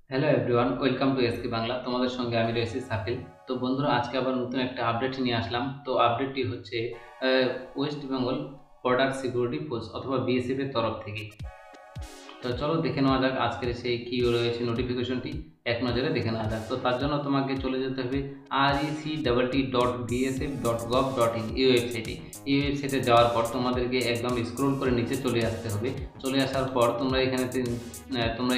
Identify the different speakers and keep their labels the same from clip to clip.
Speaker 1: Hello everyone, welcome to SK Bangla. তোমাদের সঙ্গে আমি রয়েছি সাফিল। তো বন্ধুরা, আজকে আবার নতুন একটা আপডেট নিয়ে আসলাম। তো আপডেটটি হচ্ছে West Bengal border security force অথবা বিএসএফ এর তরফ থেকে। তো চলো দেখে নেওয়া যাক আজকের সেই কী রয়েছে নোটিফিকেশনটি, এক নজরে দেখে নেওয়া যাক। তো তার জন্য তোমাকে চলে যেতে হবে RECTT.bsf.gov.in এই ওয়েবসাইটে। এই ওয়েবসাইটে যাওয়ার পর তোমাদেরকে একদম স্ক্রল করে নিচে চলে আসতে হবে। চলে আসার পর তোমরা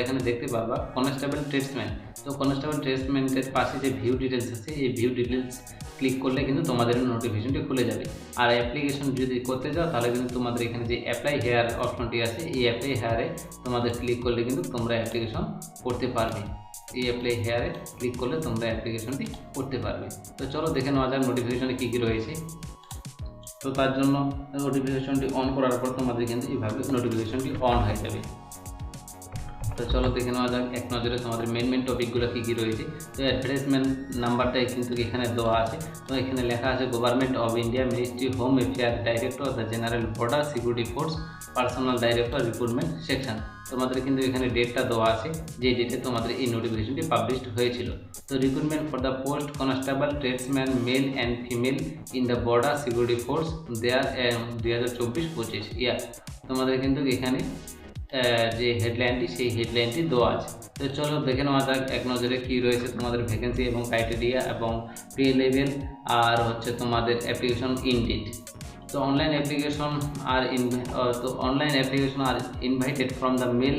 Speaker 1: এখানে দেখতে পারবা কনস্টেবল ট্রেডসম্যান। তো কনস্টেবল ট্রেডসম্যানের পাশে যে ভিউ ডিটেলস আছে, এই ভিউ ডিটেলস ক্লিক করলে কিন্তু তোমাদের নোটিফিকেশনটি খুলে যাবে। আর অ্যাপ্লিকেশন যদি করতে যাও তাহলে কিন্তু তোমাদের এখানে যে অ্যাপ্লাই হেয়ার অপশনটি আছে, এই অ্যাপ্লাই হেয়ারে তোমাদের ক্লিক করলে কিন্তু তোমরা অ্যাপ্লিকেশন করতে পারবে। এই অ্যাপ্লাই হেয়ারে ক্লিক করলে তোমরা অ্যাপ্লিকেশনটি করতে পারবে। তো চলো দেখে নেওয়া যাক নোটিফিকেশনে কী কী রয়েছে। তো তার জন্য নোটিফিকেশনটি অন করার পর তোমাদের কিন্তু এইভাবে নোটিফিকেশনটি অন হয়ে যাবে। তো চলো দেখে নেওয়া যাক এক নজরে তোমাদের মেন টপিকগুলো কী কী রয়েছে। তো অ্যাডভার্টাইজমেন্ট নাম্বারটাই কিন্তু এখানে দেওয়া আছে। তো এখানে লেখা আছে government of India, ministry home affair, director the general border security force, personal director, recruitment section. তোমাদের কিন্তু এখানে ডেটটা দেওয়া আছে, যে ডেটে তোমাদের এই নোটিফিকেশনটি পাবলিশড হয়েছিল। তো recruitment for the post constable tradesman male and female in the border security force there 2024-25 year. তোমাদের কিন্তু এখানে যে হেডলাইনটি, সেই হেডলাইনটি দেওয়া আছে। তো চলো দেখে নেওয়া যাক এক নজরে কী রয়েছে তোমাদের ভ্যাকেন্সি এবং ক্রাইটেরিয়া এবং পে লেভেল আর হচ্ছে তোমাদের অ্যাপ্লিকেশন ইনডেট। তো online application are invited from the male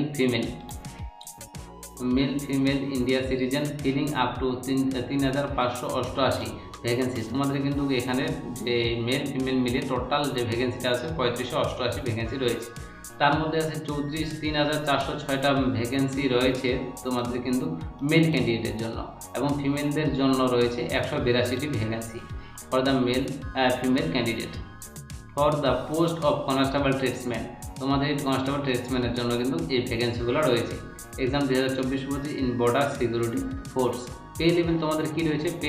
Speaker 1: female India citizen filling up to 3,588 vacancy. তোমাদের কিন্তু এখানে যে মেল ফিমেল মিলে টোটাল যে ভ্যাকেন্সিটা আছে 3588 ভ্যাকেন্সি রয়েছে। তার মধ্যে আছে 3,406টা ভ্যাকেন্সি রয়েছে তোমাদের কিন্তু মেল ক্যান্ডিডেটের জন্য, এবং ফিমেলদের জন্য রয়েছে 182টি vacancy for the female candidate. For the post of constable tradesman, তোমাদের এই কনস্টেবল ট্রেডসম্যানের জন্য কিন্তু এই ভ্যাকেন্সিগুলো রয়েছে। Exam 2024 in border security force. Pay level তোমাদের কী রয়েছে? পে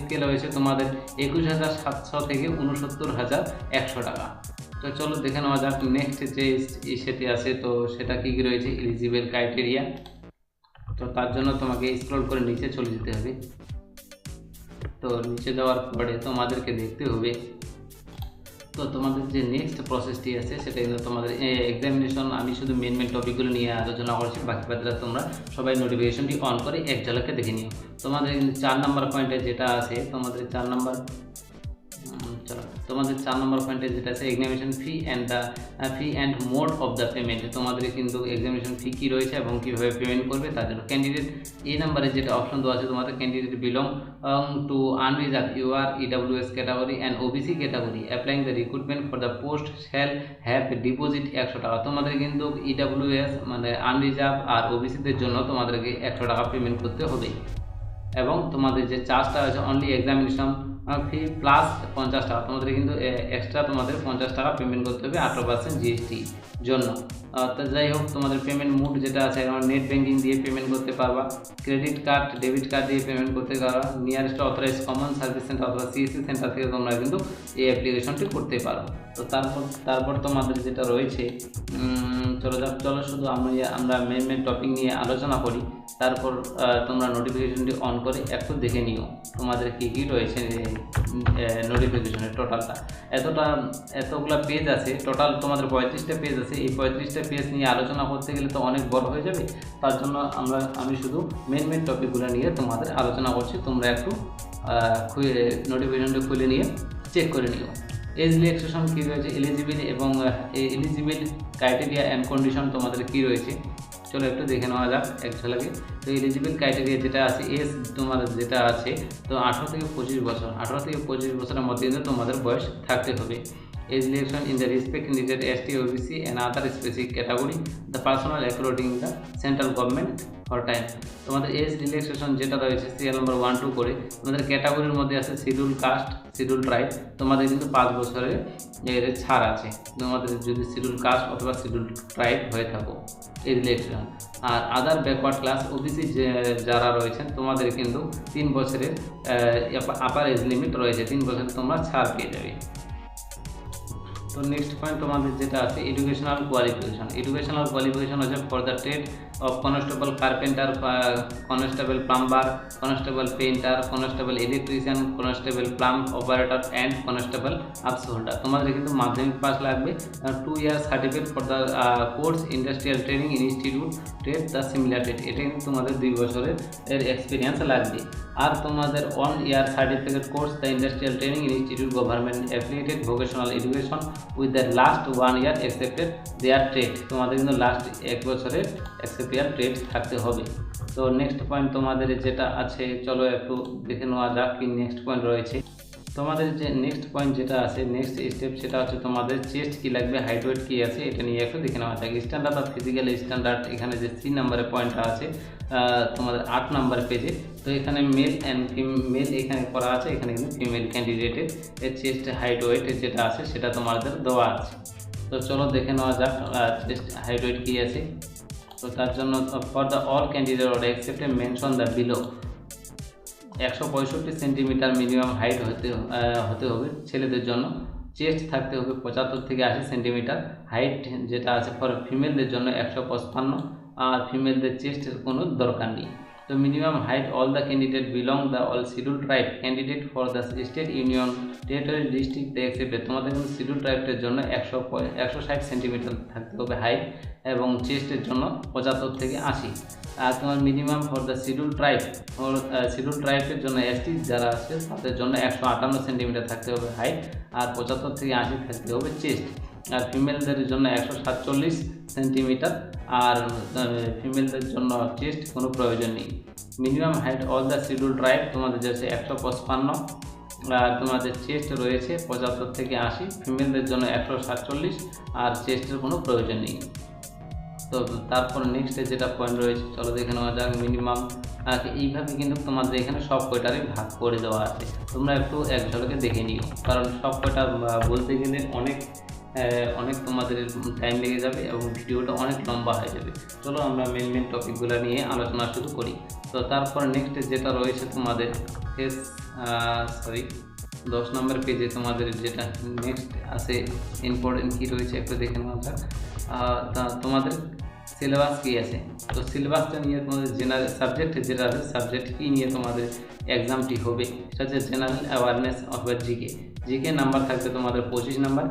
Speaker 1: স্কেল রয়েছে তোমাদের 21,700 থেকে 69,100 টাকা। তো চলো দেখে নেওয়া যাক নেক্সট যে সেটি আছে, তো সেটা কী কী রয়েছে, এলিজিবল ক্রাইটেরিয়া। তো তার জন্য তোমাকে স্ক্রল করে নিচে চলে যেতে হবে। তো নিচে যাওয়ার পরে তোমাদেরকে দেখতে হবে, তো তোমাদের যে নেক্সট প্রসেসটি আছে সেটা কিন্তু তোমাদের এক্সামিনেশন। আমি শুধু মেন টপিকগুলো নিয়ে আলোচনা করছি, বাকি বাদরা তোমরা সবাই নোটিফিকেশনটি অন করে এক ঝলকে দেখে নিও। তোমাদের কিন্তু 4 নম্বর পয়েন্টে যেটা আছে, তোমাদের 4 নম্বর পয়েন্টে যেটা আছে examination fee and mode of the payment. তোমাদের কিন্তু এক্সামিনেশন ফি কী রয়েছে এবং কীভাবে পেমেন্ট করবে তার জন্য ক্যান্ডিডেট এই নাম্বারে যেটা অপশন দেওয়া আছে, তোমাদের candidate belong to unreserve UR EWS category and OBC category applying the recruitment for the post shall have deposit 100 টাকা। তোমাদের কিন্তু ইডাব্লিউএস মানে আনরিজার্ভ আর ওবিসিদের জন্য তোমাদেরকে 100 টাকা পেমেন্ট করতে হবে, এবং তোমাদের যে চার্জটা আছে অনলি এক্সামিনেশন ফি প্লাস 50 টাকা। তোমাদের কিন্তু এক্সট্রা তোমাদের 50 টাকা পেমেন্ট করতে হবে 18% জিএসটি জন্য। তো যাই হোক, তোমাদের পেমেন্ট মোড যেটা আছে নেট ব্যাঙ্কিং দিয়ে পেমেন্ট করতে পারবা, ক্রেডিট কার্ড, ডেবিট কার্ড দিয়ে পেমেন্ট করতে পারবা, nearest authorise common service centre অথবা সিএসসি সেন্টার থেকে তোমরা কিন্তু এই অ্যাপ্লিকেশনটি করতে পারো। তো তারপর তোমাদের যেটা রয়েছে, চলো শুধু আমরা মেন টপিক নিয়ে আলোচনা করি। তারপর তোমরা নোটিফিকেশনটি অন করে একটু দেখে নিও তোমাদের কী কী রয়েছে নোটিফিকেশনের টোটালটা। এতগুলো পেজ আছে, টোটাল তোমাদের 35টা পেজ আছে। এই 35টা পেজ নিয়ে আলোচনা করতে গেলে তো অনেক বড় হয়ে যাবে। তার জন্য আমি শুধু মেন টপিকগুলো নিয়ে তোমাদের আলোচনা করছি। তোমরা একটু নোটিফিকেশনটি খুলে নিয়ে চেক করে নিও। এজ রিল্যাক্সেশন কী রয়েছে, এলিজিবল ক্রাইটেরিয়া অ্যান্ড কন্ডিশন তোমাদের কী রয়েছে, চলো একটু দেখে নেওয়া যাক এক ঝলকে। তো এলিজিবল ক্রাইটেরিয়া যেটা আছে, এজ তোমার যেটা আছে, তো 18 থেকে 25 বছর, 18 থেকে 25 বছরের মধ্যে কিন্তু তোমাদের বয়স থাকতে হবে। Age relaxation in the respect indicated ST OBC and other specific category the personal according the central government for time. তোমাদের এজ রিল্যাক্সেশন যেটা রয়েছে সিরিয়াল নম্বর 1 2 করে তোমাদের ক্যাটাগরির মধ্যে আছে শিডিউল কাস্ট, শিডিউল ট্রাইব। তোমাদের কিন্তু 5 বছরের ছাড় আছে তোমাদের যদি শিডিউল কাস্ট অথবা শিডিউল ট্রাইব হয়ে থাকো এই রিলেকশন। আর আদার ব্যাকওয়ার্ড ক্লাস ওবিসি যারা রয়েছেন তোমাদের কিন্তু 3 বছরের আপার এজ লিমিট রয়েছে, 3 বছর তোমরা ছাড় পেয়ে যাবে। তো নেক্সট পয়েন্ট তোমাদের যেটা আছে এডুকেশনাল কোয়ালিফিকেশন হচ্ছে for the trade of constable carpenter, constable plumber, constable painter, constable electrician, constable plumb operator and constable upholder। তোমাদের কিন্তু মাধ্যমিক পাস লাগবে। 2 year certificate for the course industrial training institute trade the similar trade, এটা কিন্তু তোমাদের 2 বছরের experience লাগবে। আর তোমাদের 1 year certificate course the industrial training institute government affiliated vocational education with the last 1 year accepted their trade, তোমাদের কিন্তু last 1 বছরের accepted trade থাকতে হবে। তো নেক্সট পয়েন্ট তোমাদের যেটা আছে, চলো একটু দেখে নেওয়া যাক কি নেক্সট পয়েন্ট রয়েছে। তোমাদের যে নেক্সট পয়েন্ট যেটা আছে, নেক্সট স্টেপ সেটা হচ্ছে তোমাদের চেস্ট কি লাগবে, হাইট ওয়েট কি আছে, এটা নিয়ে একটু দেখে নেওয়া যাক। স্ট্যান্ডার্ড অফ ফিজিক্যাল স্ট্যান্ডার্ড, এখানে যে 3 নম্বরের পয়েন্টটা আছে তোমাদের 8 নম্বর পেজে। তো এখানে মেল অ্যান্ড ফিমেল এখানে করা আছে, এখানে কিন্তু ফিমেল ক্যান্ডিডেটের চেস্ট হাইট ওয়েট যেটা আছে সেটা তোমাদের দেওয়া আছে। তো চলো দেখে নেওয়া যাক চেস্ট হাইট ওয়েট কী আছে। তো তার জন্য for the all candidate or accepted mention the below 165 centimetre minimum height হতে হবে ছেলেদের জন্য, চেস্ট থাকতে হবে 75 থেকে 80 সেন্টিমিটার, হাইট যেটা আছে ফর ফিমেলদের জন্য 155, আর ফিমেলদের চেস্টের কোনো দরকার নেই। তো minimum height all the candidate belong the all schedule tribe candidate for the state union territory district accepted, তোমাদের কিন্তু শিডিউল ট্রাইবের জন্য 160 সেন্টিমিটার থাকতে হবে হাইট, এবং চেস্টের জন্য 75 থেকে 80। আর তোমার মিনিমাম ফর দ্য শিডিউল ট্রাইবের জন্য এসটি যারা আছে তাদের জন্য 158 সেন্টিমিটার থাকতে হবে হাইট, আর 75 থেকে 80 থাকতে হবে চেস্ট। আর ফিমেলদের জন্য 147 সেন্টিমিটার, আর ফিমেলদের জন্য চেস্ট কোনো প্রয়োজন নেই। Minimum height all the schedule tribe তোমাদের যাচ্ছে 155, আর তোমাদের চেস্ট রয়েছে 75 থেকে 80, ফিমেলদের জন্য 147, আর চেস্টের কোনো প্রয়োজন নেই। তো তারপর নেক্সটে যেটা পয়েন্ট রয়েছে চলো দেখে নেওয়া যাক। মিনিমাম এইভাবে কিন্তু তোমাদের এখানে সব কয়টারই ভাগ করে দেওয়া আছে, তোমরা একটু এক ঝলকে দেখে নিও, কারণ সব কয়টা বলতে গেলে অনেক তোমাদের টাইম লেগে যাবে এবং ভিডিওটা অনেক লম্বা হয়ে যাবে। চলো আমরা মেন টপিকগুলো নিয়ে আলোচনা শুরু করি। তো তারপর নেক্সট যেটা রয়েছে তোমাদের 10 নম্বর পেজে তোমাদের যেটা নেক্সট আছে ইম্পর্টেন্ট কী রয়েছে একটু দেখে নেওয়া যাক। তোমাদের সিলেবাস কী আছে, তো সিলেবাসটা নিয়ে তোমাদের জেনারেল সাবজেক্ট যেটা আছে, সাবজেক্ট কী নিয়ে তোমাদের এক্সামটি হবে সেটা হচ্ছে general awareness of GK number থাকবে তোমাদের 25 নাম্বার,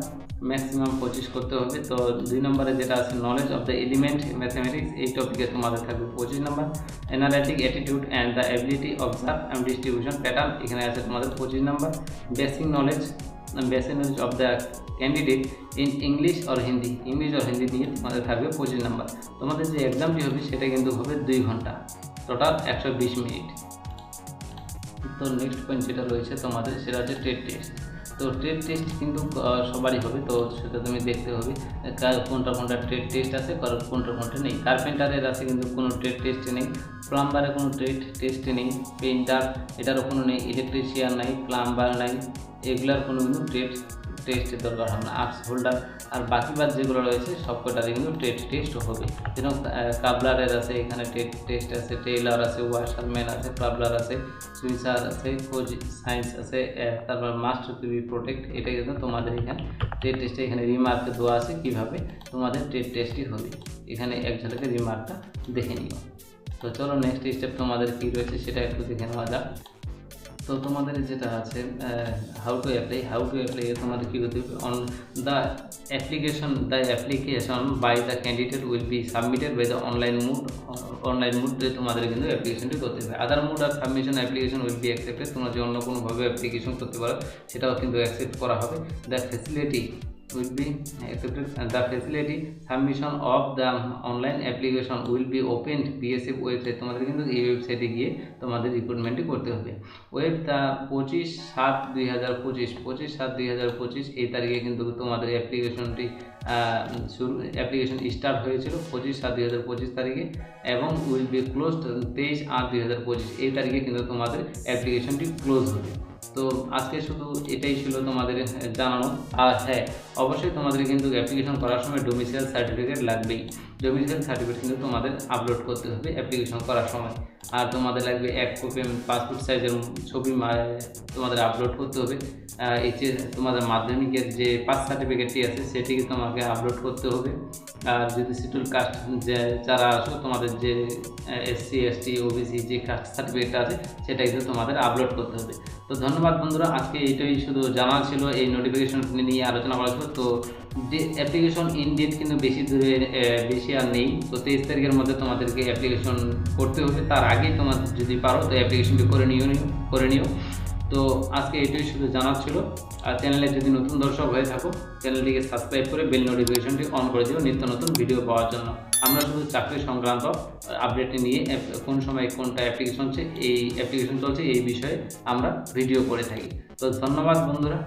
Speaker 1: ম্যাক্সিমাম 25 করতে হবে। তো 2 নম্বরে যেটা আছে knowledge of the element mathematics, এই টপিকে তোমাদের থাকবে 25 number. Analytic attitude and the ability observe and distribution pattern, এখানে আছে তোমাদের 25 number. Basic knowledge of the candidate in English or Hindi নিয়ে তোমাদের থাকবে 25 নাম্বার। তোমাদের যে এক্সামটি হবে সেটা কিন্তু হবে 2 ঘন্টা, টোটাল 120 মিনিট। তো নেক্সট পয়েন্ট যেটা রয়েছে তোমাদের সেটা হচ্ছে ট্রেড টেস্ট। তো ট্রেড টেস্ট কিন্তু সবারই হবে, তো সেটা তুমি দেখতে হবে কোনটা ট্রেড টেস্ট আছে কোনটা নেই। কার্পেন্টারের আছে কিন্তু কোনো ট্রেড টেস্ট নেই, প্লাম্বারের কোনো ট্রেড টেস্ট নেই, পেইন্টার এটারও কোনো নেই, ইলেকট্রিশিয়ান নাই, প্লাম্বার নাই, এগুলার কোনো কিন্তু ট্রেড টেস্টের দরকার হবে না। আর্টস হোল্ডার আর বাকিবার যেগুলো রয়েছে সবকটাতে কিন্তু ট্রেড টেস্ট হবে। যেরকম কাবলারের আছে, এখানে ট্রেড টেস্ট আছে, টেইলার আছে, ওয়াশারম্যান আছে, কাবলার আছে, সুইসার আছে, কোচ সায়েন্স আছে, তারপর মাস্ট টু বি প্রোটেক্ট, এটা কিন্তু তোমাদের এখানে ট্রেড টেস্টে এখানে রিমার্কে দেওয়া আছে কীভাবে তোমাদের ট্রেড টেস্টই হবে, এখানে এক ঝলকে রিমার্কটা দেখে নিও। তো চলো নেক্সট স্টেপ তোমাদের কী রয়েছে সেটা একটু দেখে নেওয়া যাক। তো তোমাদের যেটা আছে হাউ টু অ্যাপ্লাই তোমাদের কী করতে হবে, on the application by the candidate will be submitted by the online মুডে তোমাদের কিন্তু অ্যাপ্লিকেশনটি করতে হবে। আদার মুড আর submission application will be accepted, তোমরা যে অন্য কোনোভাবে অ্যাপ্লিকেশন করতে পারো সেটাও কিন্তু অ্যাকসেপ্ট করা হবে। The facility will be accepted and the facility submission of the online application will be opened BSF website, তোমাদের কিন্তু এই ওয়েবসাইটে গিয়ে তোমাদের রিক্রুটমেন্টই করতে হবে। দা 25/7/2025 এই তারিখে কিন্তু তোমাদের অ্যাপ্লিকেশন স্টার্ট হয়েছিল 25/7/2025 তারিখে, এবং উইল বি ক্লোজড 23/8/2025 এই তারিখে কিন্তু তোমাদের অ্যাপ্লিকেশনটি ক্লোজ হবে। তো আজকে শুধু এটাই ছিল তোমাদের জানানো। আর হ্যাঁ, অবশ্যই তোমাদের কিন্তু অ্যাপ্লিকেশন করার সময় ডোমিসাইল সার্টিফিকেট লাগবেই। ডোমিসাইল সার্টিফিকেট কিন্তু তোমাদের আপলোড করতে হবে অ্যাপ্লিকেশন করার সময়। আর তোমাদের লাগবে 1 কপি পাসপোর্ট সাইজের ছবি তোমাদের আপলোড করতে হবে। তোমাদের মাধ্যমিকের যে পাস সার্টিফিকেটটি আছে সেটিকে তোমাকে আপলোড করতে হবে। আর যদি শিডিউল কাস্ট যারা আসো তোমাদের যে SC ST OBC যে কাস্ট সার্টিফিকেট আছে সেটা কিন্তু তোমাদের আপলোড করতে হবে। তো ধন্যবাদ বন্ধুরা, আজকে এইটাই শুধু জানা ছিল, এই নোটিফিকেশন নিয়ে আলোচনা করা ছিল। তো অ্যাপ্লিকেশন ইন ডেট কিন্তু বেশি আর নেই। তো 23 তারিখের মধ্যে তোমাদেরকে অ্যাপ্লিকেশন করতে হবে। তার আগেই তোমার যদি পারো তো অ্যাপ্লিকেশনটি করে নিও। তো আজকে এটাই শুধু জানার ছিল। আর চ্যানেলে যদি নতুন দর্শক হয়ে থাকো চ্যানেলটিকে সাবস্ক্রাইব করে বেল নোটিফিকেশনটি অন করে দিও নিত্য নতুন ভিডিও পাওয়ার জন্য। আমরা শুধু চাকরি সংক্রান্ত আপডেট নিয়ে কোন সময় কোনটা অ্যাপ্লিকেশন চলছে এই বিষয়ে আমরা ভিডিও করে থাকি। তো ধন্যবাদ বন্ধুরা।